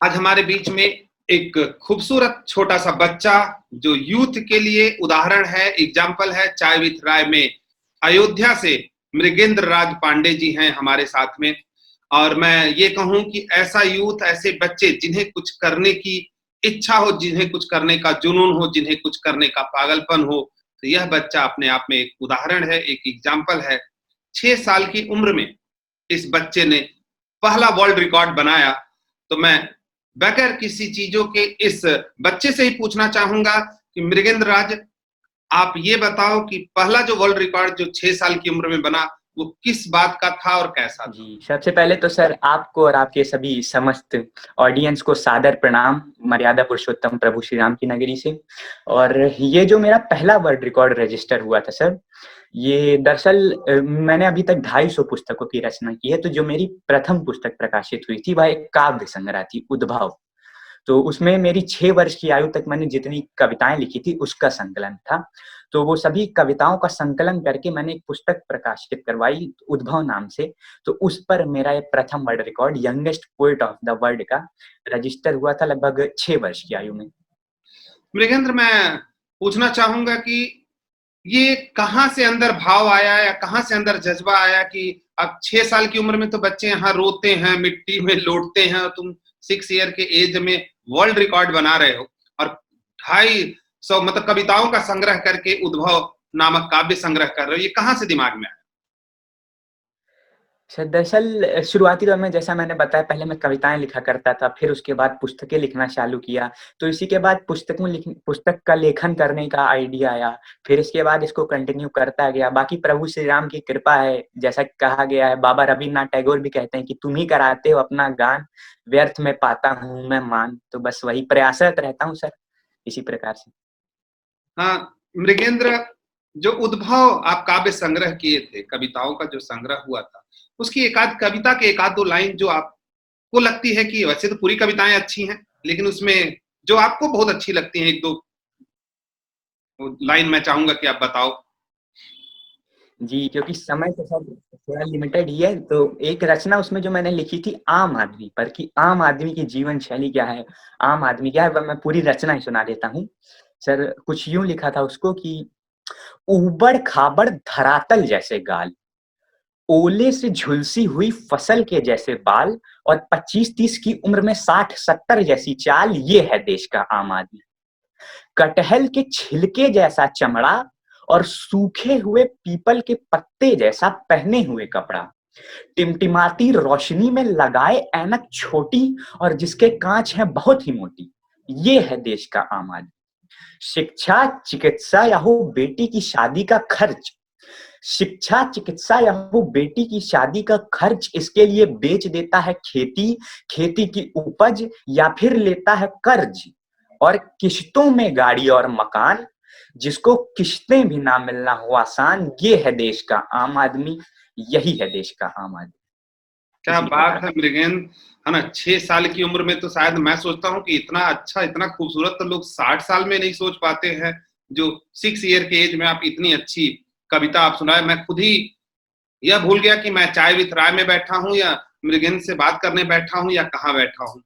आज हमारे बीच में एक खूबसूरत छोटा सा बच्चा जो यूथ के लिए उदाहरण है, एग्जाम्पल है। चाय विथ राय में अयोध्या से मृगेंद्र राज पांडे जी हैं हमारे साथ में। और मैं ये कहूं कि ऐसा यूथ, ऐसे बच्चे जिन्हें कुछ करने की इच्छा हो, जिन्हें कुछ करने का जुनून हो, जिन्हें कुछ करने का पागलपन हो, तो यह बच्चा अपने आप में एक उदाहरण है, एक एग्जाम्पल है। 6 साल की उम्र में इस बच्चे ने पहला वर्ल्ड रिकॉर्ड बनाया। तो मैं बगैर किसी चीजों के इस बच्चे से ही पूछना चाहूंगा कि मृगेंद्र राज, आप ये बताओ कि पहला जो वर्ल्ड रिकॉर्ड जो 6 साल की उम्र में बना, वो किस बात का था और कैसा था? जी, सबसे पहले तो सर आपको और आपके सभी समस्त ऑडियंस को सादर प्रणाम मर्यादा पुरुषोत्तम प्रभु श्री राम की नगरी से। और ये जो मेरा पहला वर्ल्ड रिकॉर्ड रजिस्टर हुआ था सर, ये दरअसल मैंने अभी तक 250 पुस्तकों की रचना की है। तो जो मेरी प्रथम पुस्तक प्रकाशित हुई थी वह एक काव्य संग्रह थी, उद्भव। तो उसमें मेरी 6 वर्ष की आयु तक मैंने जितनी कविताएं लिखी थी उसका संकलन था। तो वो सभी कविताओं का संकलन करके मैंने एक पुस्तक प्रकाशित करवाई उद्भव नाम से। तो उस पर मेरा ये प्रथम world record youngest poet of the world का रजिस्टर हुआ था लगभग 6 वर्ष की आयु में। मृगेंद्र, मैं पूछना चाहूंगा कि ये कहाँ से अंदर भाव आया या कहाँ से अंदर जज्बा आया कि अब 6 साल की उम्र में तो बच्चे यहाँ रोते हैं, मिट्टी में लौटते हैं, और तुम 6 ईयर के एज में वर्ल्ड रिकॉर्ड बना रहे हो और 250 मतलब कविताओं का संग्रह करके उद्भव नामक काव्य संग्रह कर रहे हो। ये कहाँ से दिमाग में आया? सर दरअसल शुरुआती दौर में जैसा मैंने बताया, पहले मैं कविताएं लिखा करता था, फिर उसके बाद पुस्तकें लिखना चालू किया। तो इसी के बाद पुस्तक का लेखन करने का आइडिया आया। फिर इसके बाद इसको कंटिन्यू करता गया। बाकी प्रभु श्री राम की कृपा है, जैसा कहा गया है, बाबा रविन्द्रनाथ टैगोर भी कहते हैं कि तुम ही कराते हो अपना गान, व्यर्थ में पाता हूँ मैं मान। तो बस वही प्रयासरत रहता हूँ सर, इसी प्रकार से। हाँ मृगेंद्र, जो उद्भव आप काव्य संग्रह किए थे, कविताओं का जो संग्रह हुआ था, उसकी एकाध कविता के एकाध दो लाइन जो आपको लगती है कि वैसे तो पूरी कविताएं अच्छी हैं, लेकिन उसमें जो आपको बहुत अच्छी लगती हैं, एक दो लाइन मैं चाहूंगा कि आप बताओ। जी, क्योंकि समय तो सब थोड़ा लिमिटेड ही है। तो एक रचना उसमें जो मैंने लिखी थी आम आदमी पर, कि आम आदमी की जीवन शैली क्या है, आम आदमी क्या है, वह मैं पूरी रचना ही सुना देता हूँ सर। कुछ यूं लिखा था उसको कि ऊबड़ खाबड़ धरातल जैसे गाल, ओले से झुलसी हुई फसल के जैसे बाल, और 25-30 की उम्र में 60-70 जैसी चाल, ये है देश का आम आदमी। कटहल के छिलके जैसा चमड़ा और सूखे हुए पीपल के पत्ते जैसा पहने हुए कपड़ा, टिमटिमाती रोशनी में लगाए ऐनक छोटी, और जिसके कांच हैं बहुत ही मोटी, ये है देश का आम आदमी। शिक्षा चिकित्सा या हो बेटी की शादी का खर्च, शिक्षा चिकित्सा या हो बेटी की शादी का खर्च इसके लिए बेच देता है खेती, खेती की उपज, या फिर लेता है कर्ज, और किश्तों में गाड़ी और मकान, जिसको किश्तें भी ना मिलना हो आसान, ये है देश का आम आदमी, यही है देश का आम आदमी। क्या बात है मृगेंद्र, है ना? 6 साल की उम्र में तो शायद मैं सोचता हूँ कि इतना अच्छा, इतना खूबसूरत तो लोग 60 साल में नहीं सोच पाते हैं। जो 6 ईयर के एज में आप इतनी अच्छी कविता आप सुनाए, मैं खुद ही यह भूल गया कि मैं चाय विथ राय में बैठा हूँ या मृगेंद्र से बात करने बैठा हूँ या कहाँ बैठा हूँ।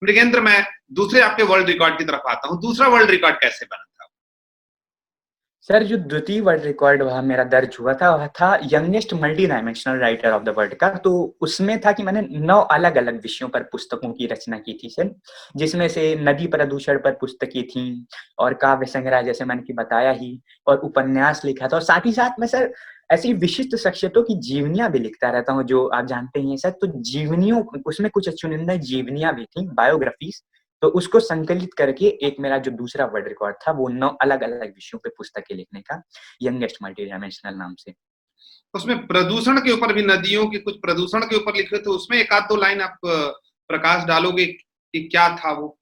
मृगेंद्र, मैं दूसरे आपके वर्ल्ड रिकॉर्ड की तरफ आता हूँ। दूसरा वर्ल्ड रिकॉर्ड कैसे बना था? सर जो द्वितीय वर्ल्ड रिकॉर्ड वह मेरा दर्ज हुआ था, वह था youngest multi dimensional writer of the world का। तो उसमें था कि मैंने 9 अलग अलग विषयों पर पुस्तकों की रचना की थी सर, जिसमें से नदी प्रदूषण पर पुस्तकें थी, और काव्य संग्रह जैसे मैंने कि बताया ही, और उपन्यास लिखा था। और साथ ही साथ मैं सर ऐसी विशिष्ट शख्सियतों की जीवनियां भी लिखता रहता हूँ, जो आप जानते ही हैं सर। तो जीवनियों उसमें कुछ चुनिंदा जीवनियां भी थी, बायोग्राफीज। तो उसको संकलित करके एक मेरा जो दूसरा वर्ल्ड रिकॉर्ड था, वो 9 अलग अलग विषयों पे पुस्तकें लिखने का, यंगेस्ट मल्टी डायमेंशनल नाम से। उसमें प्रदूषण के ऊपर भी, नदियों के कुछ प्रदूषण के ऊपर लिखे, तो उसमें एक आध दो लाइन आप प्रकाश डालोगे कि क्या था वो?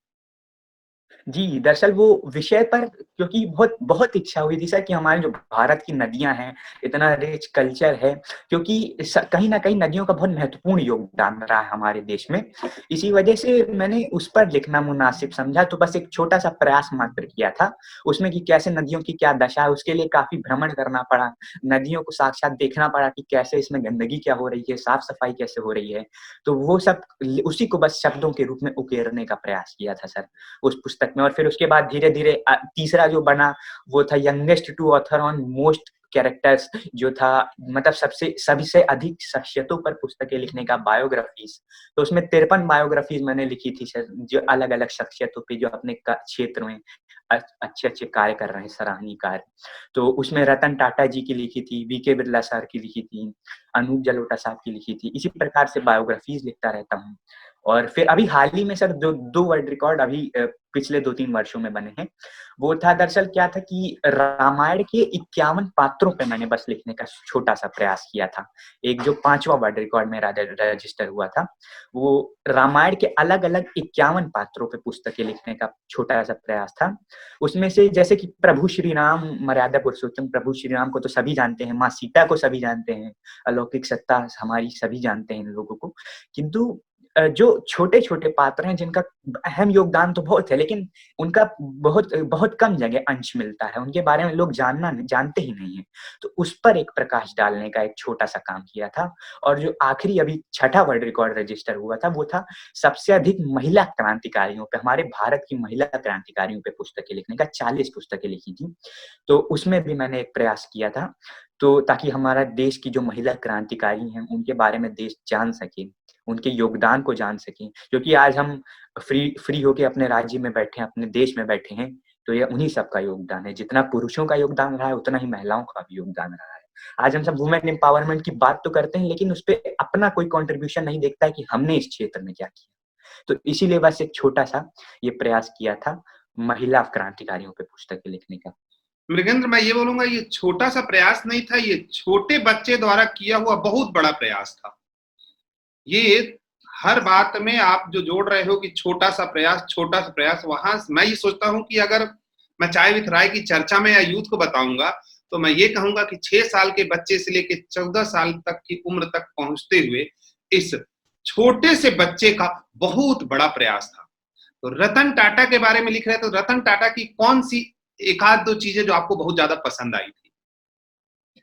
जी, दरअसल वो विषय पर क्योंकि बहुत बहुत इच्छा हुई थी सर कि हमारे जो भारत की नदियाँ हैं, इतना रिच कल्चर है, क्योंकि कहीं न कहीं नदियों का बहुत महत्वपूर्ण योगदान रहा है हमारे देश में। इसी वजह से मैंने उस पर लिखना मुनासिब समझा, तो बस एक छोटा-सा प्रयास मात्र किया था। उसमें कि कैसे नदियों की क्या दशा है, उसके लिए काफ़ी भ्रमण करना पड़ा। नदियों को साक्षात देखना पड़ा कि कैसे इसमें गंदगी क्या हो रही है, साफ-सफाई कैसे हो रही है। तो वो सब उसी को बस शब्दों के रूप में उकेरने का प्रयास किया था सर। उस पुस्तक में और फिर उसके बाद धीरे-धीरे तीसरा जो बना वो था youngest to author on most characters जो था मतलब सबसे सभी से अधिक शख्सियतों पर पुस्तकें लिखने का बायोग्राफीज़। तो उसमें 53 बायोग्राफीज़ मैंने लिखी थी सर, जो अलग-अलग शख्सियतों पे जो अपने क्षेत्र में अच्छे-अच्छे कार्य कर रहे हैं, सराहनीय कार्य। तो उसमें रतन टाटा जी की लिखी थी, वीके बिरला सर की लिखी थी, अनूप जलोटा साहब की लिखी थी। इसी प्रकार से बायोग्राफीज़ लिखता रहता हूँ। और फिर अभी हाल ही में सर 2 वर्ल्ड रिकॉर्ड अभी पिछले 2-3 वर्षों में बने हैं। वो था दरअसल क्या था कि रामायण के 51 पात्रों पे मैंने बस लिखने का छोटा-सा प्रयास किया था। एक जो 5वां वर्ल्ड रिकॉर्ड मेरा रजिस्टर हुआ था, वो रामायण के अलग-अलग 51 पात्रों पे पुस्तकें लिखने का छोटा-सा प्रयास था। उसमें से जैसे कि प्रभु श्री राम, मर्यादा पुरुषोत्तम प्रभु श्री राम को तो सभी जानते हैं, माँ सीता को सभी जानते हैं, अलौकिक सत्ता हमारी सभी जानते हैं इन लोगों को। किंतु जो छोटे-छोटे पात्र हैं जिनका अहम योगदान तो बहुत है, लेकिन उनका बहुत बहुत कम जगह अंश मिलता है, उनके बारे में लोग जानते ही नहीं हैं। तो उस पर एक प्रकाश डालने का एक छोटा-सा काम किया था और जो आखिरी अभी छठा वर्ल्ड रिकॉर्ड रजिस्टर हुआ था, वो था सबसे अधिक महिला क्रांतिकारियों पे, हमारे भारत की महिला क्रांतिकारियों पे पुस्तकें लिखने का, 40 पुस्तकें लिखी थी। तो उसमें भी मैंने एक प्रयास किया था, तो ताकि हमारा देश की जो महिला क्रांतिकारी हैं, उनके बारे में देश जान सके, उनके योगदान को जान सकें। क्योंकि आज हम फ्री होके अपने राज्य में बैठे हैं, अपने देश में बैठे हैं, तो ये उन्हीं सब का योगदान है। जितना पुरुषों का योगदान रहा है, उतना ही महिलाओं का भी योगदान रहा है। आज हम सब वुमेन एम्पावरमेंट की बात तो करते हैं, लेकिन उसपे अपना कोई कंट्रीब्यूशन नहीं देखता है कि हमने इस क्षेत्र में क्या किया। तो इसीलिए बस एक छोटा-सा ये प्रयास किया था, महिला क्रांतिकारियों पे पुस्तकें लिखने का। मृगेंद्र, मैं ये बोलूंगा ये छोटा सा प्रयास नहीं था, ये छोटे बच्चे द्वारा किया हुआ बहुत बड़ा प्रयास था। ये हर बात में आप जो जोड़ रहे हो कि छोटा सा प्रयास, वहां मैं ये सोचता हूं कि अगर मैं चाय विथ राय की चर्चा में या यूथ को बताऊंगा तो मैं ये कहूंगा कि 6 साल के बच्चे से लेकर 14 साल तक की उम्र तक पहुंचते हुए इस छोटे से बच्चे का बहुत बड़ा प्रयास था। तो रतन टाटा के बारे में लिख रहे हैं, तो रतन टाटा की कौन सी एक आध दो चीजें जो आपको बहुत ज्यादा पसंद आई थी?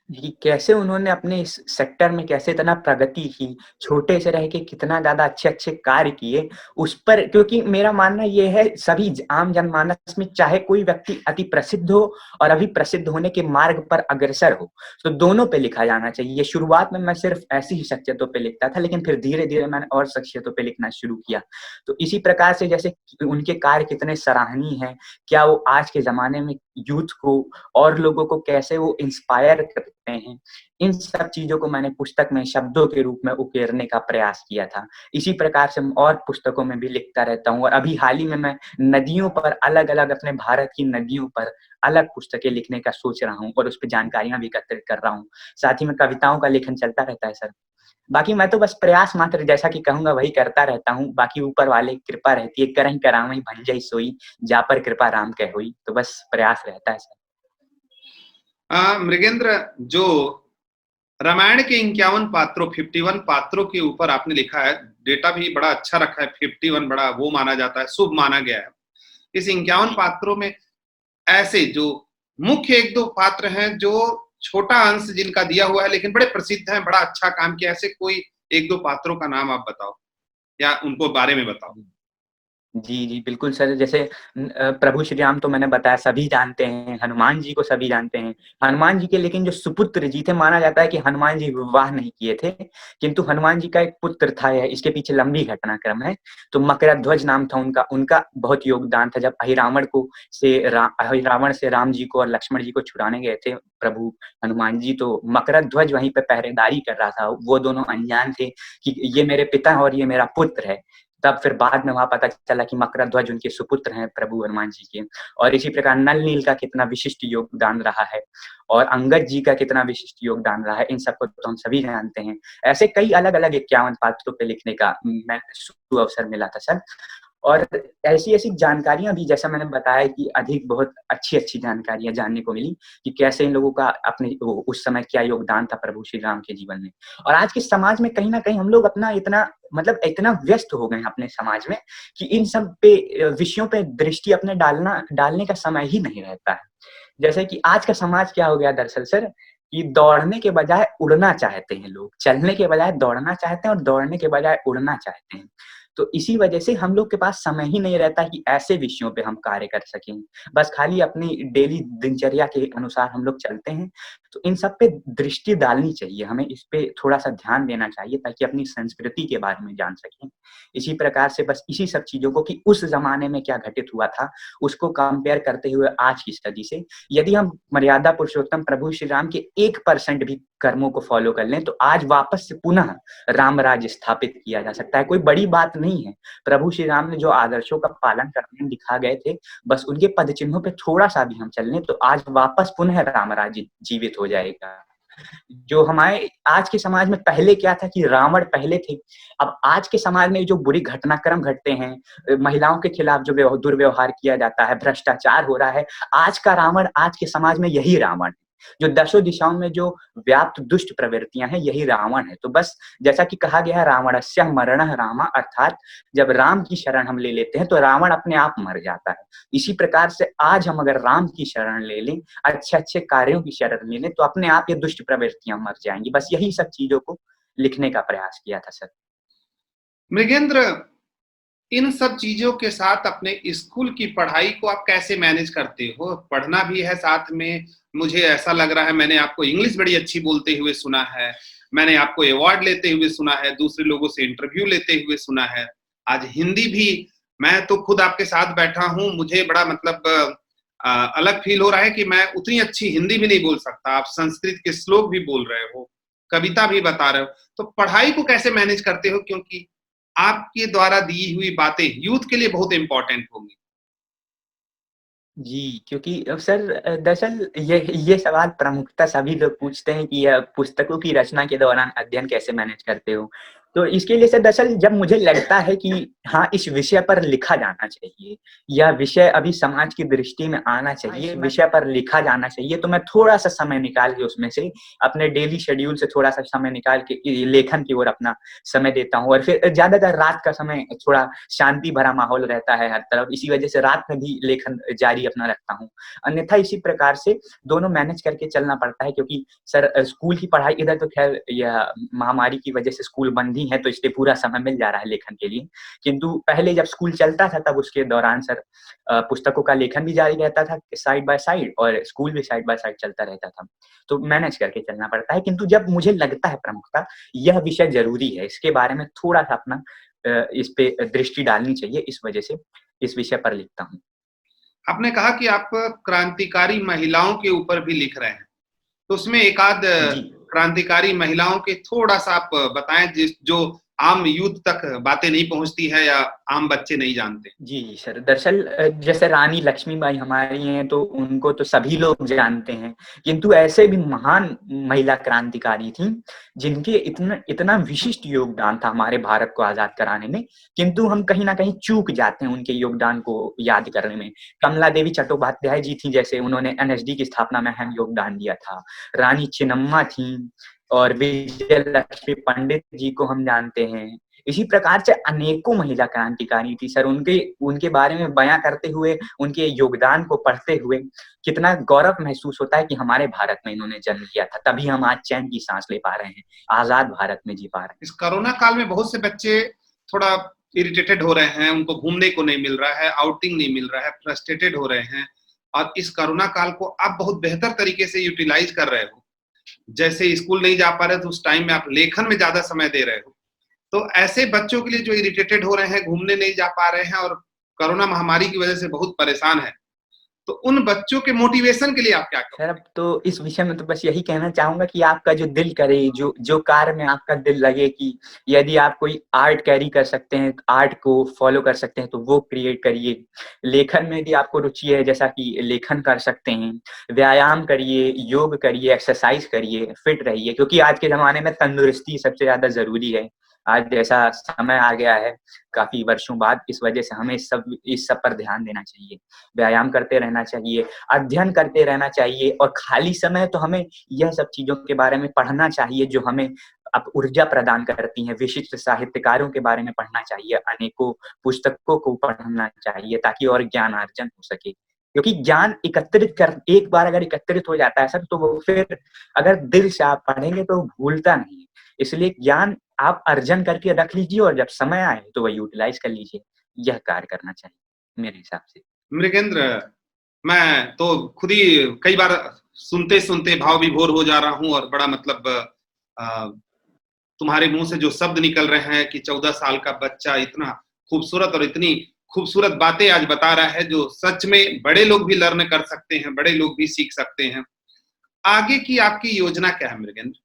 जी, कैसे उन्होंने अपने इस सेक्टर में कैसे इतना प्रगति की, छोटे से रह के कितना ज़्यादा अच्छे-अच्छे कार्य किए, उस पर क्योंकि मेरा मानना ये है सभी आम जनमानस में चाहे कोई व्यक्ति अति प्रसिद्ध हो और अभी प्रसिद्ध होने के मार्ग पर अग्रसर हो, तो दोनों पे लिखा जाना चाहिए। शुरुआत में मैं सिर्फ़ ऐसी ही शख्सियतों पे लिखता था, लेकिन फिर धीरे-धीरे मैंने और शख्सियतों पे लिखना शुरू किया। तो इसी प्रकार से जैसे उनके कार्य कितने सराहनीय हैं, क्या वो आज के ज़माने में यूथ को और लोगों को कैसे वो इंस्पायर करते हैं, इन सब चीज़ों को मैंने पुस्तक में शब्दों के रूप में उकेरने का प्रयास किया था। इसी प्रकार से और पुस्तकों में भी लिखता रहता हूँ और अभी हाल ही में मैं नदियों पर अलग-अलग अपने भारत की नदियों पर अलग पुस्तकें लिखने का सोच रहा हूँ और उसपे जानकारियाँ भी एकत्रित कर रहा हूँ। साथ ही में कविताओं का लेखन चलता रहता है सर। बाकी मैं तो बस प्रयास मात्र जैसा कि कहूँगा वही करता रहता हूँ, बाकी ऊपर वाले की कृपा रहती है, करहिं करावहीं भंजहि सोई, जा पर कृपा राम कह होई। तो बस प्रयास रहता है सर। मृगेंद्र, जो रामायण के 51 पात्रों के ऊपर आपने लिखा है, डेटा भी बड़ा अच्छा रखा है, 51 बड़ा वो माना जाता है, शुभ माना गया है। इस 51 पात्रों में ऐसे जो मुख्य एक दो पात्र हैं जो छोटा अंश जिनका दिया हुआ है लेकिन बड़े प्रसिद्ध हैं, बड़ा अच्छा काम किया, ऐसे कोई एक दो पात्रों का नाम आप बताओ या उनको बारे में बताओ। जी, जी, बिल्कुल सर, जैसे प्रभु श्री राम तो मैंने बताया सभी जानते हैं, हनुमान जी को सभी जानते हैं। हनुमान जी के लेकिन जो सुपुत्र जी थे, माना जाता है कि हनुमान जी विवाह नहीं किए थे, किंतु हनुमान जी का एक पुत्र था, इसके पीछे लंबी घटनाक्रम है। तो मकरध्वज नाम था उनका, उनका बहुत योगदान था जब अहिरावण से राम जी को और लक्ष्मण जी को छुड़ाने गए थे प्रभु हनुमान जी, तो मकरध्वज वहीं पे पहरेदारी कर रहा था। वो दोनों अनजान थे कि ये मेरे पिता हैं और ये मेरा पुत्र है। तब फिर बाद में वहाँ पता चला कि मकरध्वज उनके सुपुत्र हैं प्रभु हनुमान जी के। और इसी प्रकार नल नील का कितना विशिष्ट योगदान रहा है और अंगद जी का कितना विशिष्ट योगदान रहा है, इन सबको तो हम सभी जानते हैं। ऐसे कई अलग-अलग 51 पात्रों पे लिखने का मैं सुअवसर मिला था सर। और ऐसी-ऐसी जानकारियाँ भी, जैसा मैंने बताया कि अधिक बहुत अच्छी-अच्छी जानकारियाँ जानने को मिली कि कैसे इन लोगों का अपने उस समय क्या योगदान था प्रभु श्री राम के जीवन में। और आज के समाज में कहीं न कहीं हम लोग अपना इतना मतलब इतना व्यस्त हो गए हैं अपने समाज में कि इन सब पे विषयों पे दृष्टि अपने डालने का समय ही नहीं रहता है। जैसे कि आज का समाज क्या हो गया दरअसल सर, कि दौड़ने के बजाय उड़ना चाहते हैं लोग, चलने के बजाय दौड़ना चाहते हैं और दौड़ने के बजाय उड़ना चाहते हैं। तो इसी वजह से हम लोग के पास समय ही नहीं रहता कि ऐसे विषयों पे हम कार्य कर सकें। बस खाली अपनी डेली दिनचर्या के अनुसार हम लोग चलते हैं। तो इन सब पे दृष्टि डालनी चाहिए, हमें इस पे थोड़ा-सा ध्यान देना चाहिए ताकि अपनी संस्कृति के बारे में जान सकें। इसी प्रकार से बस इसी सब चीज़ों को कि उस ज़माने में क्या घटित हुआ था, उसको कंपेयर करते हुए आज की स्टडी से यदि हम मर्यादा पुरुषोत्तम प्रभु श्री राम के 1% भी कर्मों को फॉलो कर लें, तो आज वापस से पुनः राम राज्य स्थापित किया जा सकता है। कोई बड़ी बात नहीं है। प्रभु श्री राम ने जो आदर्शों का पालन करने दिखा गए थे, बस उनके पद चिन्हों पे थोड़ा-सा भी हम चल लें, तो आज वापस पुनः राम राज्य जीवित हो जाएगा। जो हमारे आज के समाज में पहले क्या था कि रावण पहले थे, अब आज के समाज में जो बुरी घटनाक्रम घटते हैं, महिलाओं के खिलाफ जो दुर्व्यवहार किया जाता है, भ्रष्टाचार हो रहा है, आज का रावण आज के समाज में यही रावण है। जो दसों दिशाओं में जो व्याप्त दुष्ट प्रवृत्तियां हैं, यही रावण है। तो बस जैसा कि कहा गया है, रावणस्य मरणः रामा, अर्थात जब राम की शरण हम ले लेते हैं तो रावण अपने आप मर जाता है। इसी प्रकार से आज हम अगर राम की शरण ले लें, अच्छे-अच्छे कार्यों की शरण ले लें, तो अपने आप ये दुष्ट प्रवृत्तियां मर जाएँगी। बस यही सब चीज़ों को लिखने का प्रयास किया था सर। मृगेंद्र, इन सब चीज़ों के साथ अपने स्कूल की पढ़ाई को आप कैसे मैनेज करते हो? पढ़ना भी है साथ में, मुझे ऐसा लग रहा है मैंने आपको इंग्लिश बड़ी अच्छी बोलते हुए सुना है, मैंने आपको अवार्ड लेते हुए सुना है, दूसरे लोगों से इंटरव्यू लेते हुए सुना है। आज हिंदी भी, मैं तो खुद आपके साथ बैठा हूँ, मुझे बड़ा मतलब अलग फ़ील हो रहा है कि मैं उतनी अच्छी हिंदी भी नहीं बोल सकता। आप संस्कृत के श्लोक भी बोल रहे हो, कविता भी बता रहे हो, तो पढ़ाई को कैसे मैनेज करते हो? क्योंकि आपके द्वारा दी हुई बातें यूथ के लिए बहुत इम्पोर्टेंट होंगी। जी, क्योंकि सर दरअसल ये सवाल प्रमुखतः सभी लोग पूछते हैं कि पुस्तकों की रचना के दौरान अध्ययन कैसे मैनेज करते हो? तो इसके लिए सर दरअसल जब मुझे लगता है कि हाँ, इस विषय पर लिखा जाना चाहिए, या विषय अभी समाज की दृष्टि में आना चाहिए, विषय पर लिखा जाना चाहिए, तो मैं थोड़ा-सा समय निकाल के उसमें से अपने डेली शेड्यूल से थोड़ा-सा समय निकाल के लेखन की ओर अपना समय देता हूँ। और फिर ज़्यादातर रात का समय थोड़ा शांति भरा माहौल रहता है हर तरफ, इसी वजह से रात में भी लेखन जारी अपना रखता हूँ। अन्यथा इसी प्रकार से दोनों मैनेज करके चलना पड़ता है, क्योंकि सर स्कूल की पढ़ाई इधर तो ख़ैर यह महामारी की वजह से स्कूल बंद ही है, तो इसलिए पूरा समय मिल जा रहा है लेखन के लिए। किंतु पहले जब स्कूल चलता था तब उसके दौरान सर पुस्तकों का लेखन भी जारी रहता था साइड बाय साइड, और स्कूल भी साइड बाय साइड चलता रहता था। तो मैनेज करके चलना पड़ता है, किंतु जब मुझे लगता है प्रमुखतः यह विषय ज़रूरी है, इसके बारे में थोड़ा-सा अपना इस पे दृष्टि डालनी चाहिए, इस वजह से इस विषय पर लिखता हूँ। आपने कहा कि आप क्रांतिकारी महिलाओं के ऊपर भी लिख रहे हैं, तो उसमें एक आध जी। क्रांतिकारी महिलाओं के थोड़ा-सा आप बताएँ जो आम यूथ तक बातें नहीं पहुँचती है या आम बच्चे नहीं जानते? जी, सर। दरअसल जैसे रानी लक्ष्मीबाई हमारी हैं, तो उनको तो सभी लोग जानते हैं, किंतु ऐसे भी महान महिला क्रांतिकारी थीं, जिनके इतना इतना विशिष्ट योगदान था हमारे भारत को आज़ाद कराने में, किंतु हम कहीं न कहीं चूक जाते हैं उनके योगदान को याद करने में। कमला देवी चट्टोपाध्याय जी थीं, जैसे उन्होंने एनएसडी की स्थापना में अहम योगदान दिया था। रानी चेन्नम्मा थीं, और विजय लक्ष्मी पंडित जी को हम जानते हैं। इसी प्रकार से अनेकों महिला क्रांतिकारी थी सर, उनके उनके बारे में बयाँ करते हुए, उनके योगदान को पढ़ते हुए कितना गौरव महसूस होता है कि हमारे भारत में इन्होंने जन्म लिया था, तभी हम आज चैन की साँस ले पा रहे हैं, आज़ाद भारत में जी पा रहे हैं। इस कोरोना काल में बहुत से बच्चे थोड़ा इरिटेटेड हो रहे हैं, उनको घूमने को नहीं मिल रहा है, आउटिंग नहीं मिल रहा है, फ्रस्ट्रेटेड हो रहे हैं, और इस कोरोना काल को आप बहुत बेहतर तरीके से यूटिलाइज़ कर रहे हो। जैसे स्कूल नहीं जा पा रहे तो उस टाइम में आप लेखन में ज़्यादा समय दे रहे हो। तो ऐसे बच्चों के लिए जो इरिटेटेड हो रहे हैं, घूमने नहीं जा पा रहे हैं और कोरोना महामारी की वजह से बहुत परेशान हैं, तो उन बच्चों के मोटिवेशन के लिए आप क्या खैर, करोगे? अब तो इस विषय में तो बस यही कहना चाहूँगा कि आपका जो दिल करे, जो जो कार्य में आपका दिल लगे, कि यदि आप कोई आर्ट कैरी कर सकते हैं, आर्ट को फ़ॉलो कर सकते हैं, तो वो क्रिएट करिए। लेखन में भी आपको रुचि है, जैसा कि लेखन कर सकते हैं। व्यायाम करिए, योग करिए, एक्सरसाइज़ करिए, फिट रहिए, क्योंकि आज के ज़माने में तंदुरुस्ती सबसे ज़्यादा ज़रूरी है। आज ऐसा समय आ गया है काफ़ी वर्षों बाद, इस वजह से हमें इस सब पर ध्यान देना चाहिए। व्यायाम करते रहना चाहिए, अध्ययन करते रहना चाहिए और खाली समय तो हमें यह सब चीज़ों के बारे में पढ़ना चाहिए जो हमें अब ऊर्जा प्रदान करती हैं। विशिष्ट साहित्यकारों के बारे में पढ़ना चाहिए, अनेकों पुस्तकों को पढ़ना चाहिए ताकि और ज्ञान अर्जन हो सके। क्योंकि ज्ञान एक बार अगर एकत्रित हो जाता है सर, तो वो फिर अगर दिल से आप पढ़ेंगे तो भूलता नहीं है। इसलिए ज्ञान आप अर्जन करके रख लीजिए और जब समय आए तो वह यूटिलाइज़ कर लीजिए। यह कार्य करना चाहिए मेरे हिसाब से। मृगेंद्र, मैं तो खुद ही कई बार सुनते-सुनते भाव विभोर हो जा रहा हूँ और बड़ा मतलब तुम्हारे मुँह से जो शब्द निकल रहे हैं कि 14 साल का बच्चा इतना खूबसूरत और इतनी खूबसूरत बातें आज बता रहा है, जो सच में बड़े लोग भी लर्न कर सकते हैं, बड़े लोग भी सीख सकते हैं। आगे की आपकी योजना क्या है मृगेंद्र?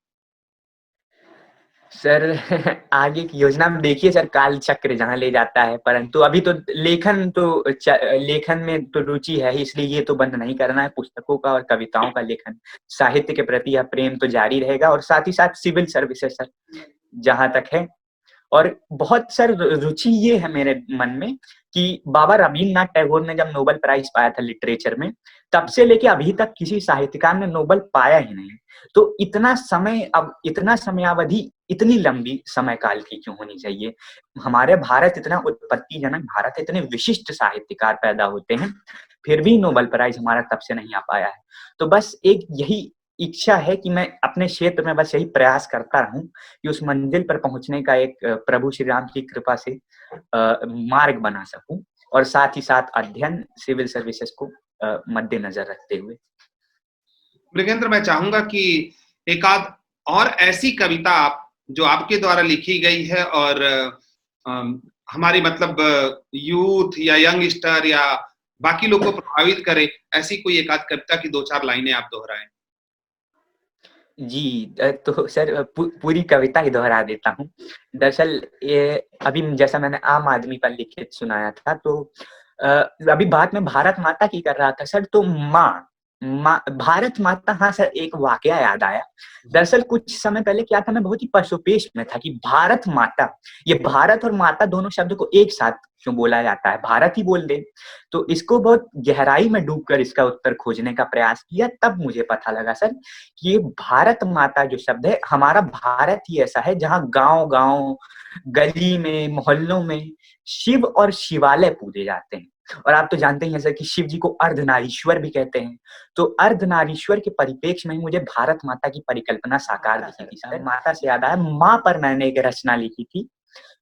सर आगे की योजना में देखिए सर, काल चक्र जहाँ ले जाता है, परंतु अभी तो लेखन में तो रुचि है ही, इसलिए ये तो बंद नहीं करना है। पुस्तकों का और कविताओं का लेखन, साहित्य के प्रति यह प्रेम तो जारी रहेगा और साथ ही साथ सिविल सर्विसेज सर, जहाँ तक है। और बहुत सर रुचि ये है मेरे मन में कि बाबा रवीन्द्रनाथ टैगोर ने जब नोबेल प्राइज पाया था लिटरेचर में, तब से लेके अभी तक किसी साहित्यकार ने नोबेल पाया ही नहीं। तो इतना समयावधि इतनी लंबी समय काल की क्यों होनी चाहिए? हमारे भारत इतना उत्पत्तिजनक भारत है, इतने विशिष्ट साहित्यकार पैदा होते हैं, फिर भी नोबेल प्राइज हमारा तब से नहीं आ पाया है। तो बस एक यही इच्छा है कि मैं अपने क्षेत्र में बस यही प्रयास करता रहूं कि उस मंजिल पर पहुंचने का एक प्रभु श्री राम की कृपा से मार्ग बना सकूं और साथ ही साथ अध्ययन सिविल सर्विसेज को मद्देनजर रखते हुए। मृगेंद्र, मैं चाहूंगा कि एक आध और ऐसी कविता आप जो आपके द्वारा लिखी गई है और हमारी मतलब यूथ या यंगस्टर या बाकी लोग को प्रभावित करे, ऐसी कोई एक आध कविता की 2-4 लाइनें आप दोहराएं। जी, तो सर पूरी कविता ही दोहरा देता हूँ। दरअसल ये अभी जैसा मैंने आम आदमी पर लिखित सुनाया था, तो अभी बात मैं भारत माता की कर रहा था सर, तो भारत माता, हाँ सर, एक वाकया याद आया। दरअसल कुछ समय पहले क्या था, मैं बहुत ही पशुपेश में था कि भारत माता, ये भारत और माता दोनों शब्द को एक साथ क्यों बोला जाता है, भारत ही बोल दे। तो इसको बहुत गहराई में डूबकर इसका उत्तर खोजने का प्रयास किया, तब मुझे पता लगा सर कि ये भारत माता जो शब्द है, हमारा भारत ही ऐसा है जहाँ गांव-गांव, गली में, मोहल्लों में शिव और शिवालय पूजे जाते हैं। और आप तो जानते ही हैं सर कि शिव जी को अर्धनारीश्वर भी कहते हैं। तो अर्धनारीश्वर के परिप्रेक्ष्य में मुझे भारत माता की परिकल्पना साकार दिखी थी सर। माता से याद आया, माँ पर मैंने एक रचना लिखी थी,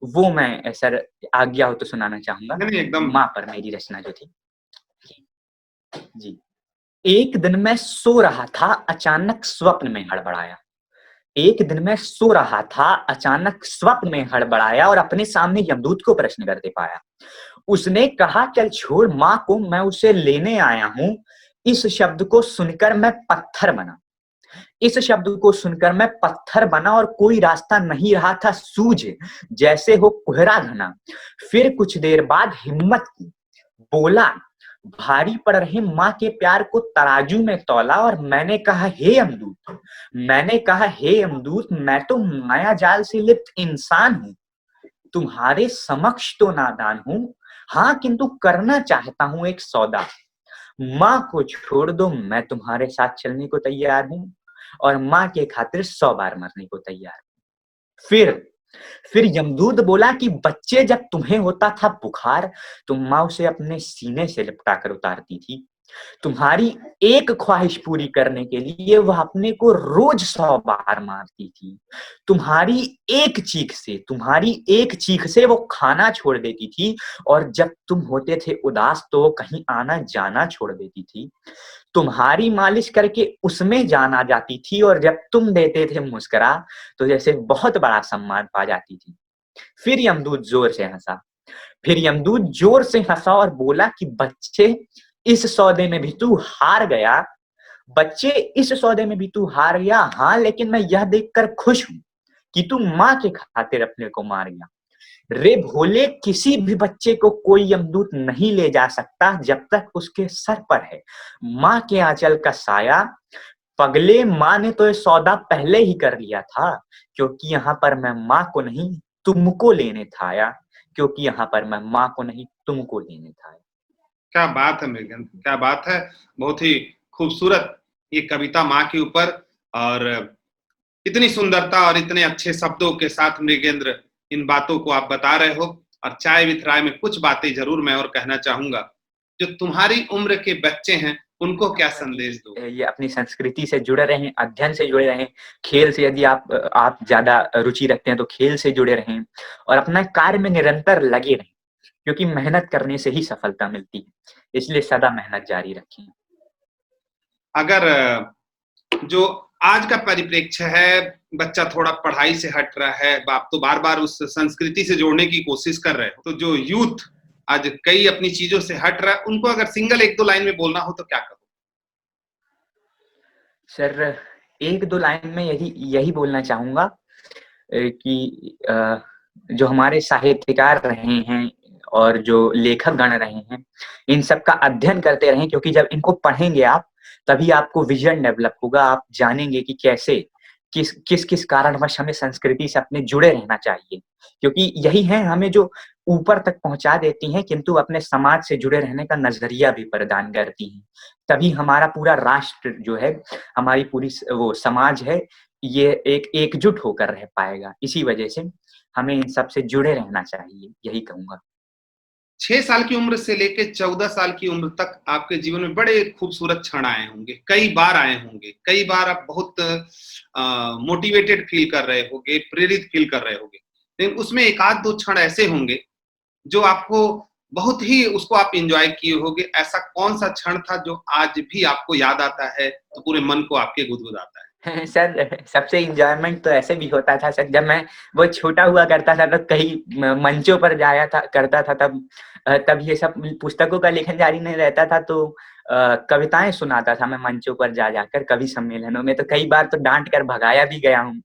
वो मैं सर आज्ञा हो तो सुनाना चाहूंगा। नहीं, एकदम। माँ पर मेरी रचना जो थी जी। एक दिन मैं सो रहा था, अचानक स्वप्न में हड़बड़ाया। एक दिन मैं सो रहा था, अचानक स्वप्न में हड़बड़ाया और अपने सामने यमदूत को प्रश्न करते पाया। उसने कहा, चल छोड़ माँ को, मैं उसे लेने आया हूँ। इस शब्द को सुनकर मैं पत्थर बना। इस शब्द को सुनकर मैं पत्थर बना और कोई रास्ता नहीं रहा था सूझ, जैसे हो कोहरा घना। फिर कुछ देर बाद हिम्मत की, बोला, भारी पड़ रहे माँ के प्यार को तराजू में तौला और मैंने कहा, हे यमदूत, मैं तो माया जाल से लिप्त इंसान हूँ, तुम्हारे समक्ष तो नादान हूँ, हाँ किंतु करना चाहता हूँ एक सौदा। माँ को छोड़ दो, मैं तुम्हारे साथ चलने को तैयार हूँ और माँ के खातिर 100 बार मरने को तैयार हूँ। फिर यमदूत बोला कि बच्चे जब तुम्हें होता था बुखार, तुम माँ उसे अपने सीने से लिपटा कर उतारती थी। तुम्हारी एक ख्वाहिश पूरी करने के लिए वह अपने को रोज 100 बार मारती थी। तुम्हारी एक चीख से वो खाना छोड़ देती थी और जब तुम होते थे उदास तो वो कहीं आना जाना छोड़ देती थी। तुम्हारी मालिश करके उसमें जान आ जाती थी और जब तुम देते थे मुस्कुरा तो जैसे बहुत बड़ा सम्मान पा जाती थी। फिर यमदूत जोर से हंसा और बोला कि बच्चे, इस सौदे में भी तू हार गया। हाँ, लेकिन मैं यह देखकर खुश हूँ कि तू माँ के खातिर अपने को मार गया। रे भोले, किसी भी बच्चे को कोई यमदूत नहीं ले जा सकता जब तक उसके सर पर है माँ के आंचल का साया। पगले, माँ ने तो ये सौदा पहले ही कर लिया था, क्योंकि यहाँ पर मैं माँ को नहीं तुमको लेने था आया, क्योंकि यहाँ पर मैं माँ को नहीं तुमको लेने था आया। क्या बात है मृगेंद्र, क्या बात है। बहुत ही खूबसूरत ये कविता माँ के ऊपर, और इतनी सुंदरता और इतने अच्छे शब्दों के साथ मृगेंद्र इन बातों को आप बता रहे हो। और चाय विथ राय में कुछ बातें जरूर मैं और कहना चाहूंगा। जो तुम्हारी उम्र के बच्चे हैं उनको क्या संदेश दो? ये अपनी संस्कृति से जुड़े रहें, अध्ययन से जुड़े रहें, खेल से यदि आप ज्यादा रुचि रखते हैं तो खेल से जुड़े रहें, और अपना कार्य में निरंतर लगे रहें, क्योंकि मेहनत करने से ही सफलता मिलती है। इसलिए सदा मेहनत जारी रखें। अगर जो आज का परिप्रेक्ष्य है, बच्चा थोड़ा पढ़ाई से हट रहा है, आप तो बार बार उस संस्कृति से जोड़ने की कोशिश कर रहे हो, तो जो यूथ आज कई अपनी चीजों से हट रहा है, उनको अगर सिंगल एक दो लाइन में बोलना हो तो क्या कहो? सर, एक दो लाइन में यही बोलना चाहूंगा कि जो हमारे साहित्यकार रहे हैं और जो लेखक गण रहे हैं, इन सब का अध्ययन करते रहें, क्योंकि जब इनको पढ़ेंगे आप, तभी आपको विजन डेवलप होगा। आप जानेंगे कि कैसे किस कारणवश हमें संस्कृति से अपने जुड़े रहना चाहिए, क्योंकि यही है हमें जो ऊपर तक पहुंचा देती हैं, किंतु अपने समाज से जुड़े रहने का नजरिया भी प्रदान करती हैं। तभी हमारा पूरा राष्ट्र जो है, हमारी पूरी वो समाज है, ये एकजुट होकर रह पाएगा। इसी वजह से हमें इन सब से जुड़े रहना चाहिए, यही कहूंगा। 6 साल की उम्र से लेके 14 साल की उम्र तक आपके जीवन में बड़े खूबसूरत क्षण आए होंगे, कई बार आए होंगे, कई बार आप बहुत मोटिवेटेड फील कर रहे होंगे, प्रेरित फील कर रहे होंगे। लेकिन उसमें एक आध दो क्षण ऐसे होंगे जो आपको बहुत ही उसको आप एंजॉय किए होंगे। ऐसा कौन सा क्षण था जो आज भी आपको याद आता है तो पूरे मन को आपके गुदगुदाता है? सर, सबसे एंजॉयमेंट तो ऐसे भी होता था सर, जब मैं वो छोटा हुआ करता था, तो कहीं मंचों पर जाया था करता था, तब ये सब पुस्तकों का लेखन जारी नहीं रहता था, तो कविताएं सुनाता था मैं मंचों पर जा जाकर, कवि सम्मेलनों में। तो कई बार तो डांट कर भगाया भी गया हूँ।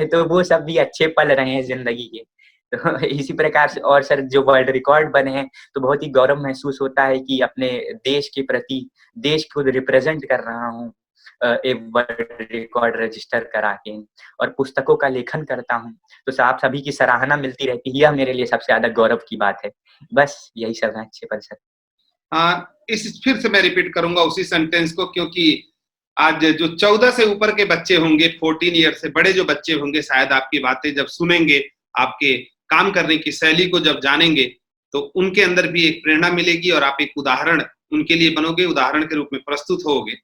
तो वो सब भी अच्छे पल रहे हैं जिंदगी के। तो इसी प्रकार से, और सर जो वर्ल्ड रिकॉर्ड बने हैं, तो बहुत ही गौरव महसूस होता है कि अपने देश के प्रति, देश को रिप्रेजेंट कर रहा हूँ एक वर्ल्ड रिकॉर्ड रजिस्टर करा के, और पुस्तकों का लेखन करता हूँ। तो आप सभी की सराहना मिलती रहती है, यह मेरे लिए सबसे ज्यादा गौरव की बात है। बस यही सब है अच्छे पल सर। इस फिर से मैं रिपीट करूंगा उसी सेंटेंस को, क्योंकि आज जो 14 से ऊपर के बच्चे होंगे, 14 ईयर से बड़े जो बच्चे होंगे, शायद आपकी बातें जब सुनेंगे, आपके काम करने की शैली को जब जानेंगे, तो उनके अंदर भी एक प्रेरणा मिलेगी और आप एक उदाहरण उनके लिए बनोगे, उदाहरण के रूप में प्रस्तुत होगे।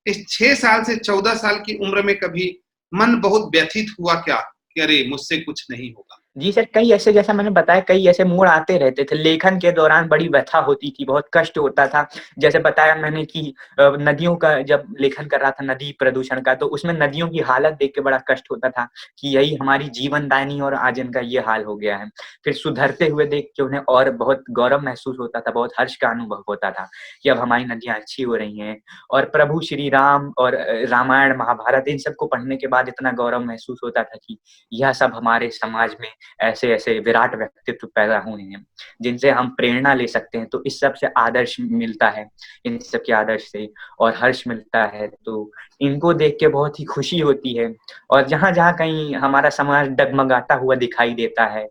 इस 6 साल से 14 साल की उम्र में कभी मन बहुत व्यथित हुआ क्या कि अरे मुझसे कुछ नहीं होगा? जी सर, कई ऐसे, जैसा मैंने बताया, कई ऐसे मोड़ आते रहते थे। लेखन के दौरान बड़ी व्यथा होती थी, बहुत कष्ट होता था। जैसे बताया मैंने कि नदियों का जब लेखन कर रहा था, नदी प्रदूषण का, तो उसमें नदियों की हालत देख के बड़ा कष्ट होता था कि यही हमारी जीवनदायिनी, और आज इनका ये हाल हो गया है। फिर सुधरते हुए देख के उन्हें और बहुत गौरव महसूस होता था, बहुत हर्ष का अनुभव होता था कि अब हमारी नदियाँ अच्छी हो रही हैं। और प्रभु श्री राम और रामायण, महाभारत, इन सबको पढ़ने के बाद इतना गौरव महसूस होता था कि यह सब हमारे समाज में ऐसे-ऐसे विराट व्यक्तित्व पैदा हुए हैं, जिनसे हम प्रेरणा ले सकते हैं। तो इस सब से आदर्श मिलता है, इन सब के आदर्श से, और हर्ष मिलता है। तो इनको देख के बहुत ही खुशी होती है। और जहाँ-जहाँ कहीं हमारा समाज डगमगाता हुआ दिखाई देता है,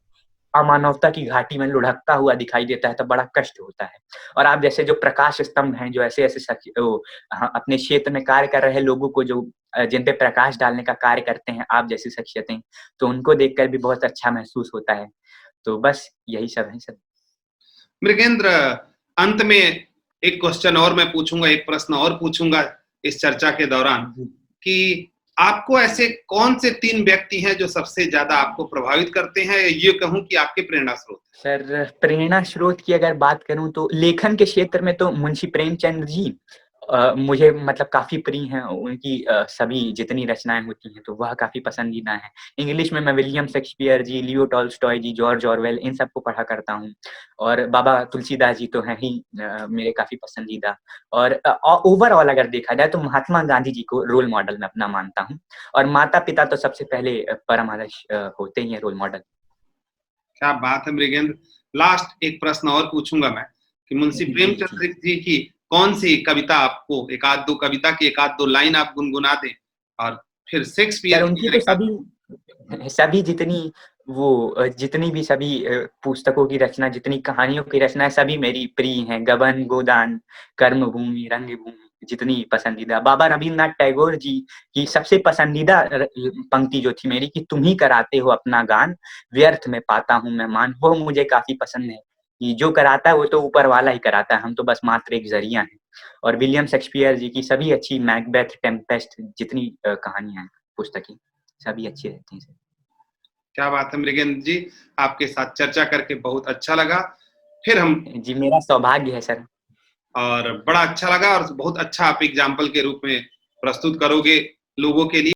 अमानवता की घाटी में लुढ़कता हुआ दिखाई देता है, तो बड़ा कष्ट होता है। और आप जैसे जो प्रकाश स्तंभ हैं, जो ऐसे-ऐसे अपने क्षेत्र में कार्य कर रहे लोगों को, जो जिन पे प्रकाश डालने का कार्य करते हैं, आप जैसी शख्सियतें, तो उनको देखकर भी बहुत अच्छा महसूस होता है। तो बस यही सब है सर। मृगेंद्र, अंत में एक क्वेश्चन और मैं पूछूंगा, एक प्रश्न और पूछूंगा इस चर्चा के दौरान, कि आपको ऐसे कौन से 3 व्यक्ति हैं जो सबसे ज्यादा आपको प्रभावित करते हैं, या ये कहूं कि आपके प्रेरणा स्रोत? सर, प्रेरणा स्रोत की अगर बात करूँ, तो लेखन के क्षेत्र में तो मुंशी प्रेमचंद जी मुझे मतलब काफ़ी प्रिय हैं। उनकी सभी जितनी रचनाएँ होती हैं, तो वह काफ़ी पसंदीदा हैं। इंग्लिश में मैं विलियम शेक्सपियर जी, लियो टॉल्स्टॉय जी, जॉर्ज ऑरवेल, इन सबको पढ़ा करता हूँ। और बाबा तुलसीदास जी तो हैं ही मेरे काफ़ी पसंदीदा। और ओवरऑल अगर देखा जाए, तो महात्मा गांधी जी को रोल मॉडल मैं अपना मानता हूँ। और माता-पिता तो सबसे पहले परम आदर्श होते ही हैं रोल मॉडल। क्या बात है मृगेंद्र। लास्ट एक प्रश्न और पूछूंगा मैं, कि मुंशी जी, प्रेमचंद्र जी। जी की कौन सी कविता आपको, एक आध दो कविता की एक आध दो लाइन आप गुनगुना दें, और फिर सर, शेक्सपियर की उनकी अगर तो एक आध। सभी सभी जितनी वो जितनी भी सभी पुस्तकों की रचना, जितनी कहानियों की रचना है, सभी मेरी प्रिय हैं। गबन, गोदान, कर्मभूमि, रंगभूमि, जितनी पसंदीदा। बाबा रवींद्रनाथ टैगोर जी की सबसे पसंदीदा पंक्ति जो थी मेरी कि तुम ही कराते हो अपना गान, व्यर्थ में पाता हूँ मैं मान, वो मुझे काफ़ी पसंद है कि जो कराता है वो तो ऊपर वाला ही कराता है, हम तो बस मात्र एक ज़रिया हैं। और विलियम शेक्सपियर जी की सभी अच्छी, मैकबेथ, टेम्पेस्ट, जितनी कहानियाँ हैं पुस्तकें, सभी अच्छी रहती हैं। क्या बात है मृगेंद्र जी, आपके साथ चर्चा करके बहुत अच्छा लगा। फिर हम जी, मेरा सौभाग्य है सर। और बड़ा अच्छा लगा और बहुत अच्छा आप एग्जाम्पल के रूप में प्रस्तुत करोगे लोगों के लिए।